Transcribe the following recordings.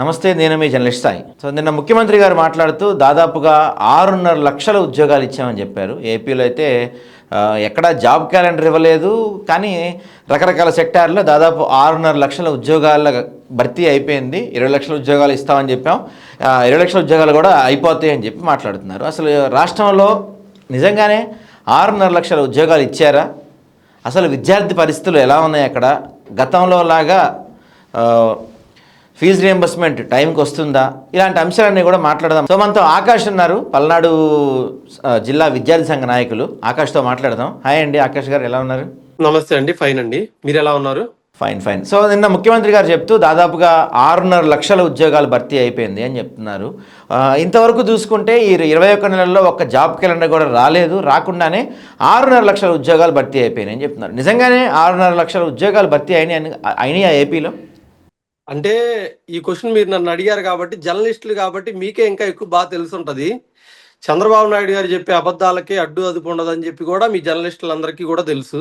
నమస్తే, నేను మీ journalist Sai. So నిన్న ముఖ్యమంత్రి గారు మాట్లాడుతూ దాదాపుగా 6.5 లక్షల ఉద్యోగాలు ఇచ్చామని చెప్పారు. ఏపీలో అయితే ఎక్కడా జాబ్ క్యాలెండర్ ఇవ్వలేదు, కానీ రకరకాల సెక్టార్లో దాదాపు 6.5 లక్షల ఉద్యోగాల భర్తీ అయిపోయింది. 20 లక్షల ఉద్యోగాలు ఇస్తామని చెప్పాం, 20 లక్షల ఉద్యోగాలు కూడా అయిపోతాయి అని చెప్పి మాట్లాడుతున్నారు. అసలు రాష్ట్రంలో నిజంగానే 6.5 లక్షల ఉద్యోగాలు ఇచ్చారా? అసలు విద్యార్థి పరిస్థితులు ఎలా ఉన్నాయి అక్కడ? గతంలో లాగా ఫీజు రియంబర్స్మెంట్ టైంకి వస్తుందా? ఇలాంటి అంశాలన్నీ కూడా మాట్లాడదాం. సో మనతో ఆకాష్ ఉన్నారు, పల్నాడు జిల్లా విద్యార్థి సంఘ నాయకులు. ఆకాష్తో మాట్లాడదాం. హాయ్ అండి, ఆకాష్ గారు ఎలా ఉన్నారు? నమస్తే అండి, ఫైన్ అండి. మీరు ఎలా ఉన్నారు? ఫైన్. సో నిన్న ముఖ్యమంత్రి గారు చెప్తూ దాదాపుగా 6.5 లక్షల ఉద్యోగాలు భర్తీ అయిపోయింది అని చెప్తున్నారు. ఇంతవరకు చూసుకుంటే ఈ 21 నెలల్లో ఒక్క జాబ్ క్యాలెండర్ కూడా రాలేదు, రాకుండానే 6.5 లక్షల ఉద్యోగాలు భర్తీ అయిపోయినాయి అని చెప్తున్నారు. నిజంగానే 6.5 లక్షల ఉద్యోగాలు భర్తీ అయినాయి ఏపీలో? అంటే ఈ క్వశ్చన్ మీరు నన్ను అడిగారు కాబట్టి, జర్నలిస్టులు కాబట్టి మీకే ఇంకా ఎక్కువ బాగా తెలుసుంటది. చంద్రబాబు నాయుడు గారు చెప్పే అబద్ధాలకే అడ్డు అదుపు ఉండదని చెప్పి కూడా మీ జర్నలిస్టులందరికీ కూడా తెలుసు.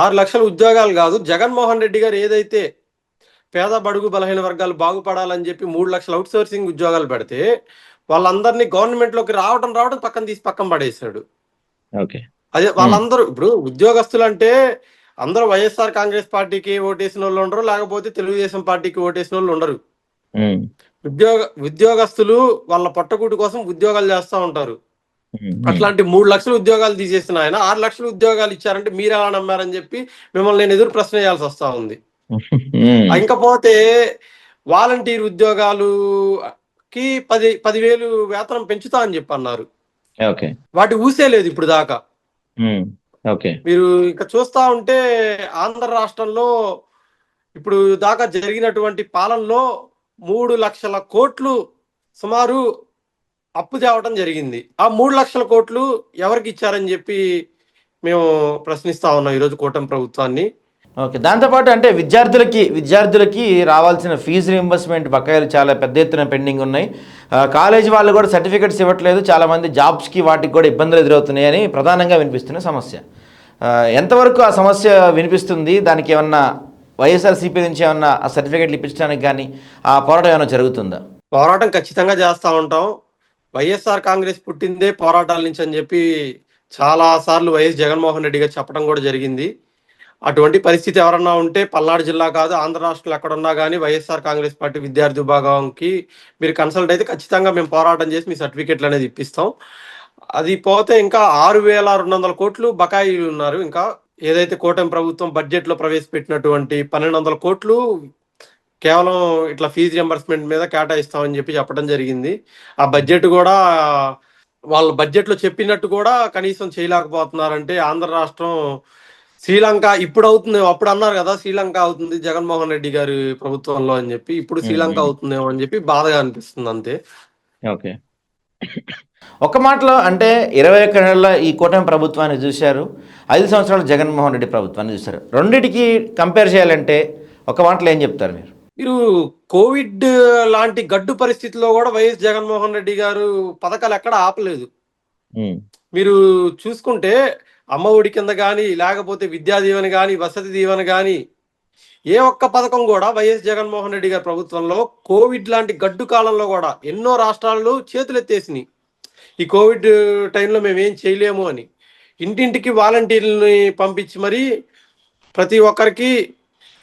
6 లక్షల ఉద్యోగాలు కాదు, జగన్మోహన్ రెడ్డి గారు ఏదైతే పేద బడుగు బలహీన వర్గాలు బాగుపడాలని చెప్పి 3 లక్షల అవుట్ సోర్సింగ్ ఉద్యోగాలు పెడితే వాళ్ళందరినీ గవర్నమెంట్లోకి రావడం పక్కన పడేశాడు. అదే వాళ్ళందరూ ఇప్పుడు ఉద్యోగస్తులు అంటే అందరూ వైఎస్ఆర్ కాంగ్రెస్ పార్టీకి ఓటేసిన వాళ్ళు ఉండరు, లేకపోతే తెలుగుదేశం పార్టీకి ఓటేసిన వాళ్ళు ఉండరు. ఉద్యోగస్తులు వాళ్ళ పొట్టకూటి కోసం ఉద్యోగాలు చేస్తూ ఉంటారు. అట్లాంటి 3 లక్షల ఉద్యోగాలు తీసేసిన ఆయన 6 లక్షల ఉద్యోగాలు ఇచ్చారంటే మీరు ఎలా నమ్మారని చెప్పి మిమ్మల్ని నేను ఎదురు ప్రశ్న చేయాల్సి వస్తా ఉంది. ఇంకపోతే వాలంటీర్ ఉద్యోగాలుకి 10,000 వేతనం పెంచుతా అని చెప్పి అన్నారు. వాటి ఊసే లేదు ఇప్పుడు దాకా. మీరు ఇంకా చూస్తా ఉంటే ఆంధ్ర రాష్ట్రంలో ఇప్పుడు దాకా జరిగినటువంటి పాలనలో 3 లక్షల కోట్లు సుమారు అప్పు తేవడం జరిగింది. ఆ 3 లక్షల కోట్లు ఎవరికి ఇచ్చారని చెప్పి మేము ప్రశ్నిస్తా ఉన్నాం ఈరోజు కూటమి ప్రభుత్వాన్ని. దాంతోపాటు అంటే విద్యార్థులకి రావాల్సిన ఫీజు రియంబర్స్మెంట్ బకాయిలు చాలా పెద్ద ఎత్తున పెండింగ్ ఉన్నాయి. కాలేజీ వాళ్ళు కూడా సర్టిఫికెట్స్ ఇవ్వట్లేదు, చాలామంది జాబ్స్కి వాటికి కూడా ఇబ్బందులు ఎదురవుతున్నాయని ప్రధానంగా వినిపిస్తున్న సమస్య. ఎంతవరకు ఆ సమస్య వినిపిస్తుంది? దానికి ఏమన్నా వైఎస్ఆర్సీపీ నుంచి ఏమన్నా ఆ సర్టిఫికెట్లు ఇప్పించడానికి కానీ ఆ పోరాటం ఏమైనా జరుగుతుందా? పోరాటం ఖచ్చితంగా చేస్తూ ఉంటాం. వైఎస్ఆర్ కాంగ్రెస్ పుట్టిందే పోరాటాల నుంచి అని చెప్పి చాలా సార్లు వైఎస్ జగన్మోహన్ రెడ్డి గారు చెప్పడం కూడా జరిగింది. అటువంటి పరిస్థితి ఎవరన్నా ఉంటే పల్నాడు జిల్లా కాదు, ఆంధ్ర రాష్ట్రంలో ఎక్కడున్నా కానీ వైఎస్ఆర్ కాంగ్రెస్ పార్టీ విద్యార్థి విభాగంకి మీరు కన్సల్ట్ అయితే ఖచ్చితంగా మేము పోరాటం చేసి మీ సర్టిఫికెట్లు అనేది ఇప్పిస్తాం. అది పోతే ఇంకా 6,200 కోట్లు బకాయిలు ఉన్నారు. ఇంకా ఏదైతే కూటమి ప్రభుత్వం బడ్జెట్ లో ప్రవేశపెట్టినటువంటి 1,200 కోట్లు కేవలం ఇట్లా ఫీజు రియంబర్స్మెంట్ మీద కేటాయిస్తామని చెప్పి చెప్పడం జరిగింది. ఆ బడ్జెట్ కూడా వాళ్ళ బడ్జెట్ లో చెప్పినట్టు కూడా కనీసం చేయలేకపోతున్నారంటే ఆంధ్ర రాష్ట్రం శ్రీలంక ఇప్పుడు అవుతుంది. అప్పుడు అన్నారు కదా శ్రీలంక అవుతుంది జగన్మోహన్ రెడ్డి గారి ప్రభుత్వంలో అని చెప్పి, ఇప్పుడు శ్రీలంక అవుతుందేమో అని చెప్పి బాధగా అనిపిస్తుంది అంతే. ఒక మాటలో అంటే 21 నెలల ఈ కూటమి ప్రభుత్వాన్ని చూశారు, 5 సంవత్సరాలు జగన్మోహన్ రెడ్డి ప్రభుత్వాన్ని చూశారు. రెండింటికి కంపేర్ చేయాలంటే ఒక మాటలో ఏం చెప్తారు మీరు? మీరు కోవిడ్ లాంటి గడ్డు పరిస్థితుల్లో కూడా వైఎస్ జగన్మోహన్ రెడ్డి గారు పథకాలు ఎక్కడ ఆపలేదు. మీరు చూసుకుంటే అమ్మ ఒడి కింద కానీ, లేకపోతే విద్యా దీవెన కానీ, వసతి దీవెన కానీ ఏ ఒక్క పథకం కూడా వైఎస్ జగన్మోహన్ రెడ్డి గారి ప్రభుత్వంలో కోవిడ్ లాంటి గడ్డు కాలంలో కూడా ఎన్నో రాష్ట్రాలు చేతులెత్తేసినాయి. ఈ కోవిడ్ టైంలో మేమేం చేయలేము అని ఇంటింటికి వాలంటీర్లని పంపించి మరీ ప్రతి ఒక్కరికి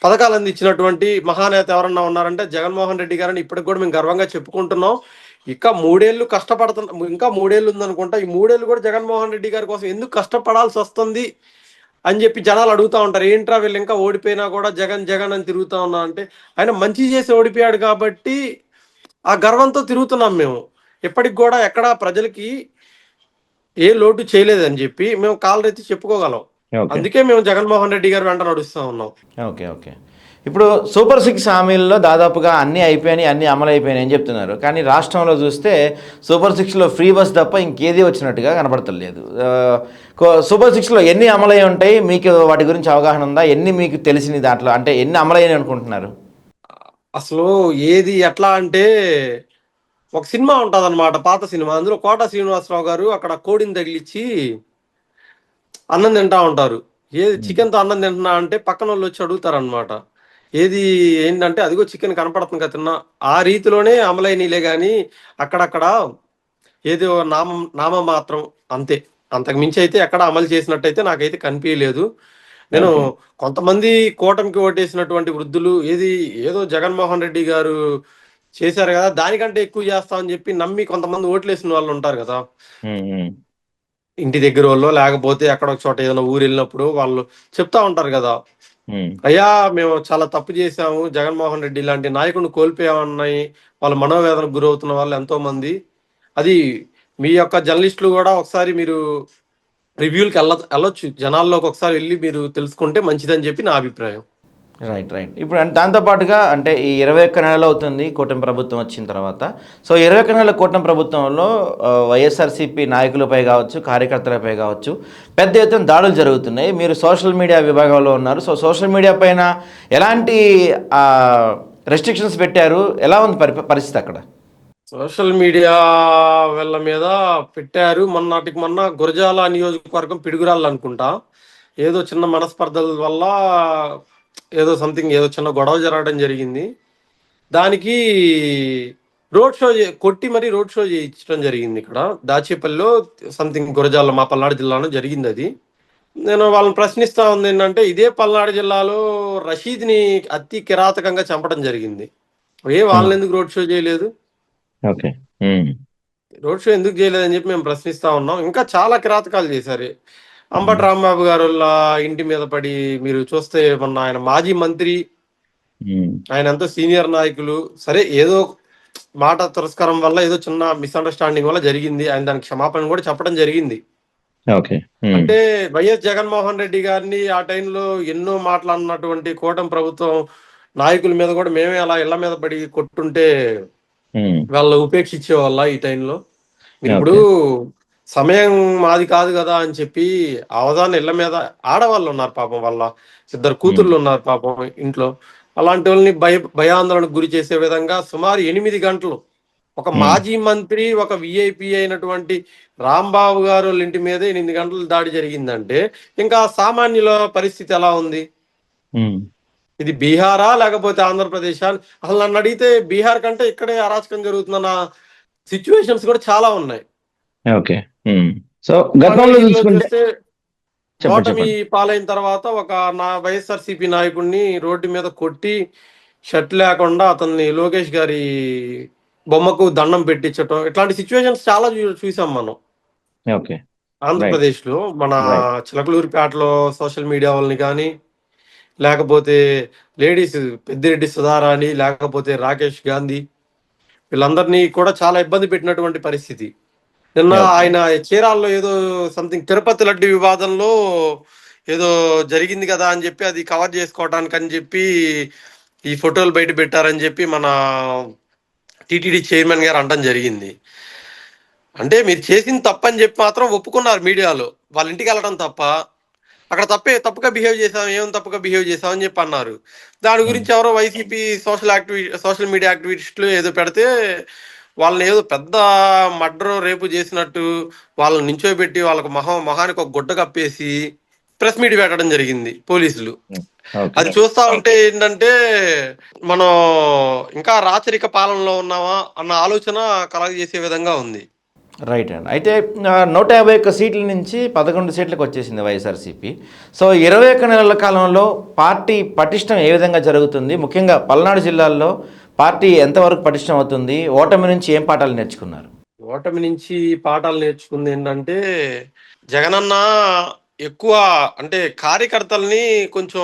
పథకాలు అందించినటువంటి మహానేత ఎవరన్నా ఉన్నారంటే జగన్మోహన్ రెడ్డి గారని ఇప్పటికి కూడా మేము గర్వంగా చెప్పుకుంటున్నాం. ఇంకా 3 ఏళ్ళు కష్టపడుతున్నాం, ఇంకా 3 ఏళ్ళు ఉందనుకుంటా. ఈ 3 ఏళ్ళు కూడా జగన్మోహన్ రెడ్డి గారి కోసం ఎందుకు కష్టపడాల్సి వస్తుంది అని చెప్పి జనాలు అడుగుతూ ఉంటారు. ఏంట్రా వీళ్ళు ఇంకా ఓడిపోయినా కూడా జగన్ అని తిరుగుతా ఉన్నా అంటే ఆయన మంచి చేసి ఓడిపోయాడు కాబట్టి ఆ గర్వంతో తిరుగుతున్నాం మేము. ఇప్పటికి కూడా ఎక్కడా ప్రజలకి ఏ లోటు చేయలేదని చెప్పి మేము కాలరెత్తి చెప్పుకోగలం. అందుకే మేము జగన్మోహన్ రెడ్డి గారు వెంట నడుస్తూ ఉన్నాం. ఓకే. ఇప్పుడు సూపర్ 6 హామీల్లో దాదాపుగా అన్నీ అయిపోయినాయి, అన్నీ అమలు అయిపోయినాయి అని చెప్తున్నారు. కానీ రాష్ట్రంలో చూస్తే సూపర్ 6లో ఫ్రీ బస్ తప్ప ఇంకేది వచ్చినట్టుగా కనపడతలేదు. సూపర్ 6లో ఎన్ని అమలై ఉంటాయి? మీకు వాటి గురించి అవగాహన ఉందా? ఎన్ని మీకు తెలిసింది దాంట్లో, అంటే ఎన్ని అమలయ్యాయి అనుకుంటున్నారు? అసలు ఏది ఎట్లా అంటే ఒక సినిమా ఉంటుంది అనమాట, పాత సినిమా. అందులో కోట శ్రీనివాసరావు గారు అక్కడ కోడిని తగిలిచ్చి అన్నం తింటా ఉంటారు. ఏది చికెన్తో అన్నం తింటున్నా అంటే పక్కన వాళ్ళు వచ్చి అడుగుతారు అనమాట, ఏది ఏంటంటే అదిగో చికెన్ కనపడుతుంది కదా తిన్నా, ఆ రీతిలోనే అమలైనలే గాని అక్కడక్కడ ఏదో నామ మాత్రం, అంతే. అంతకు మించి అయితే ఎక్కడ అమలు చేసినట్టయితే నాకైతే కనిపించలేదు. నేను ఓకే. కొంతమంది కూటమికి ఓటేసినటువంటి వృద్ధులు ఏదో జగన్మోహన్ రెడ్డి గారు చేశారు కదా దానికంటే ఎక్కువ చేస్తామని చెప్పి నమ్మి కొంతమంది ఓట్లేసిన వాళ్ళు ఉంటారు కదా, ఉమ్, ఉమ్, ఇంటి దగ్గర వాళ్ళు లేకపోతే ఎక్కడ ఒక చోట ఏదైనా ఊరు వెళ్ళినప్పుడు వాళ్ళు చెప్తా ఉంటారు కదా, ఉమ్. అయ్యా మేము చాలా తప్పు చేశాము, జగన్మోహన్ రెడ్డి లాంటి నాయకుడిని కోల్పోయామన్నాయి, వాళ్ళ మనోవేదనకు గురవుతున్న వాళ్ళు ఎంతో మంది. అది మీ యొక్క జర్నలిస్టులు కూడా ఒకసారి మీరు రివ్యూలకి వెళ్ళొచ్చు, జనాల్లోకి ఒకసారి వెళ్ళి మీరు తెలుసుకుంటే మంచిదని చెప్పి నా అభిప్రాయం. Right, right. ఇప్పుడు దాంతోపాటుగా అంటే ఈ 21 నెలలు అవుతుంది కూటమి ప్రభుత్వం వచ్చిన తర్వాత. సో 21 నెలల కూటమి ప్రభుత్వంలో వైఎస్ఆర్సీపీ నాయకులపై కావచ్చు, కార్యకర్తలపై కావచ్చు, పెద్ద ఎత్తున దాడులు జరుగుతున్నాయి. మీరు సోషల్ మీడియా విభాగంలో ఉన్నారు. సో సోషల్ మీడియా పైన ఎలాంటి రెస్ట్రిక్షన్స్ పెట్టారు? ఎలా ఉంది పరిస్థితి అక్కడ? సోషల్ మీడియా వీళ్ళ మీద పెట్టారు. మొన్నటికి మొన్న గురజాల నియోజకవర్గం పిడుగురాళ్ళు అనుకుంటా, ఏదో చిన్న మనస్పర్ధల వల్ల ఏదో సంథింగ్ ఏదో చిన్న గొడవ జరగడం జరిగింది. దానికి రోడ్ షో కొట్టి మరి రోడ్ షో చేయించడం జరిగింది ఇక్కడ దాచేపల్లిలో, సంథింగ్ గురజాల మా పల్నాడు జిల్లాలో జరిగింది అది. నేను వాళ్ళని ప్రశ్నిస్తా ఉంది ఏంటంటే, ఇదే పల్నాడు జిల్లాలో రషీద్ని అతి కిరాతకంగా చంపడం జరిగింది, వాళ్ళని ఎందుకు రోడ్ షో చేయలేదు, ఓకే. రోడ్ షో ఎందుకు చేయలేదని చెప్పి మేము ప్రశ్నిస్తా ఉన్నాం. ఇంకా చాలా కిరాతకాలు చేశారు. అంబటి రాంబాబు గారు వాళ్ళ ఇంటి మీద పడి మీరు చూస్తే మొన్న ఆయన మాజీ మంత్రి, ఆయన ఎంతో సీనియర్ నాయకులు, సరే ఏదో మాట తిరస్కారం వల్ల ఏదో చిన్న మిస్అండర్స్టాండింగ్ వల్ల జరిగింది, ఆయన దానికి క్షమాపణ కూడా చెప్పడం జరిగింది. ఓకే. అంటే వైఎస్ జగన్మోహన్ రెడ్డి గారిని ఆ టైంలో ఎన్నో మాట్లాడినటువంటి కూటమి ప్రభుత్వం నాయకుల మీద కూడా మేమే అలా ఇళ్ల మీద పడి కొట్టుంటే వాళ్ళు ఉపేక్షించే వాళ్ళ ఈ టైంలో. మీరు ఇప్పుడు సమయం మాది కాదు కదా అని చెప్పి అవధాన ఇళ్ల మీద ఆడవాళ్ళు ఉన్నారు పాపం, వాళ్ళ 2 కూతుర్లు ఉన్నారు పాపం ఇంట్లో, అలాంటి వాళ్ళని భయాందోళనకు గురి చేసే విధంగా సుమారు 8 గంటలు ఒక మాజీ మంత్రి, ఒక విఐపి అయినటువంటి రాంబాబు గారు వాళ్ళ ఇంటి మీద 8 గంటలు దాడి జరిగిందంటే ఇంకా సామాన్యుల పరిస్థితి ఎలా ఉంది? ఇది బీహారా లేకపోతే ఆంధ్రప్రదేశ్? అసలు నన్ను అడిగితే బీహార్ కంటే ఇక్కడే అరాచకం జరుగుతున్న సిచ్యువేషన్స్ కూడా చాలా ఉన్నాయి. ఓకే. సో గతంలో చూసుకుంటే ఓటమి పాలైన తర్వాత ఒక వైఎస్ఆర్సీపీ నాయకుడిని రోడ్డు మీద కొట్టి షర్ట్ లేకుండా అతన్ని లోకేష్ గారి బొమ్మకు దండం పెట్టించటం, ఇట్లాంటి సిచ్యువేషన్స్ చాలా చూసాం మనం. ఓకే. ఆంధ్రప్రదేశ్ లో మన చిలకలూరిపేటలో సోషల్ మీడియా వాళ్ళని కానీ, లేకపోతే లేడీస్ పెద్దిరెడ్డి సుధారాణి, లేకపోతే రాకేష్ గాంధీ, వీళ్ళందరినీ కూడా చాలా ఇబ్బంది పెట్టినటువంటి పరిస్థితి. నిన్న ఆయన చీరాల్లో ఏదో సంథింగ్ తిరుపతి లడ్డు వివాదంలో ఏదో జరిగింది కదా అని చెప్పి అది కవర్ చేసుకోవడానికి అని చెప్పి ఈ ఫోటోలు బయట పెట్టారని చెప్పి మన టిటిడి చైర్మన్ గారు అనడం జరిగింది. అంటే మీరు చేసింది తప్పని చెప్పి మాత్రం ఒప్పుకున్నారు మీడియాలో, వాళ్ళ ఇంటికి వెళ్ళడం తప్ప, అక్కడ తప్పుగా బిహేవ్ చేసాం, ఏం తప్పుగా బిహేవ్ చేసామని చెప్పి అన్నారు. దాని గురించి ఎవరో వైసీపీ సోషల్ మీడియా యాక్టివిస్టులు ఏదో పెడితే వాళ్ళని ఏదో పెద్ద మర్డర్ రేపు చేసినట్టు వాళ్ళని నించోబెట్టి వాళ్ళకు మొహానికి ఒక గుడ్డ కప్పేసి ప్రెస్ మీట్ పెట్టడం జరిగింది పోలీసులు. అది చూస్తా ఉంటే ఏంటంటే మనం ఇంకా రాచరిక పాలనలో ఉన్నామా అన్న ఆలోచన కలగజేసే విధంగా ఉంది. రైట్ అండి. అయితే 151 సీట్ల నుంచి 11 సీట్లకు వచ్చేసింది వైఎస్ఆర్సీపీ. సో 21 నెలల కాలంలో పార్టీ పటిష్టం ఏ విధంగా జరుగుతుంది? ముఖ్యంగా పల్నాడు జిల్లాల్లో పార్టీ ఎంతవరకు పటిష్టం అవుతుంది? ఓటమి నుంచి ఏం పాఠాలు నేర్చుకున్నారు? ఓటమి నుంచి పాఠాలు నేర్చుకుంది ఏంటంటే, జగనన్న ఎక్కువ అంటే కార్యకర్తల్ని కొంచెం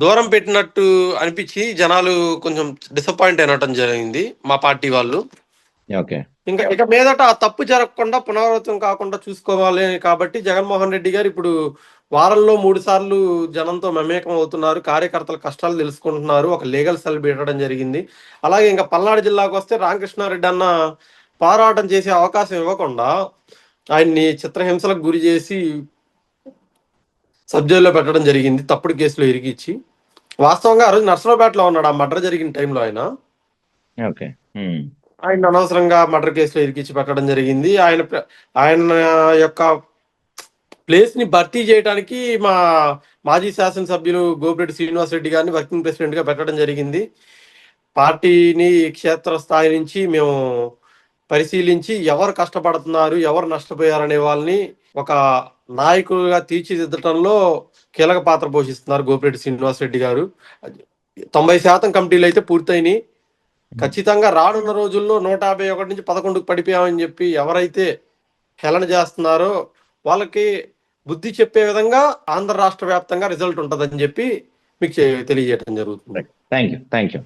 దూరం పెట్టినట్టు అనిపించి జనాలు కొంచెం డిసప్పాయింట్ అయినటం జరిగింది మా పార్టీ వాళ్ళు. ఓకే. ఇక మీదట ఆ తప్పు జరగకుండా పునరావృతం కాకుండా చూసుకోవాలి కాబట్టి జగన్మోహన్ రెడ్డి గారు ఇప్పుడు వారంలో 3 సార్లు జనంతో మమేకం అవుతున్నారు, కార్యకర్తల కష్టాలు తెలుసుకుంటున్నారు, ఒక లీగల్ సెల్ పెట్టడం జరిగింది. అలాగే ఇంకా పల్నాడు జిల్లాకు వస్తే రామకృష్ణారెడ్డి అన్న పోరాటం చేసే అవకాశం ఇవ్వకుండా ఆయన్ని చిత్రహింసలకు గురి చేసి సబ్ జైల్లో పెట్టడం జరిగింది, తప్పుడు కేసులో ఇరికిచ్చి. వాస్తవంగా ఆ రోజు నర్సరావుపేటలో ఉన్నాడు ఆ మర్డర్ జరిగిన టైంలో ఆయన అనవసరంగా మర్డర్ కేసులో ఇరికిచ్చి పెట్టడం జరిగింది. ఆయన యొక్క ప్లేస్ ని భర్తీ చేయడానికి మా మాజీ శాసనసభ్యులు గోపిరెడ్డి శ్రీనివాస్ రెడ్డి గారిని వర్కింగ్ ప్రెసిడెంట్ గా పెట్టడం జరిగింది. పార్టీని క్షేత్ర స్థాయి నుంచి మేము పరిశీలించి ఎవరు కష్టపడుతున్నారు, ఎవరు నష్టపోయారనే వాళ్ళని ఒక నాయకులుగా తీర్చిదిద్దటంలో కీలక పాత్ర పోషిస్తున్నారు గోపిరెడ్డి శ్రీనివాస్ రెడ్డి గారు. 90% కమిటీలు అయితే పూర్తయినాయి. ఖచ్చితంగా రానున్న రోజుల్లో 151 నుంచి 11కు పడిపోయామని చెప్పి ఎవరైతే హేళన చేస్తున్నారో వాళ్ళకి బుద్ధి చెప్పే విధంగా ఆంధ్ర రాష్ట్ర వ్యాప్తంగా రిజల్ట్ ఉంటుందని చెప్పి మీకు తెలియజేయడం జరుగుతుంది. Thank you.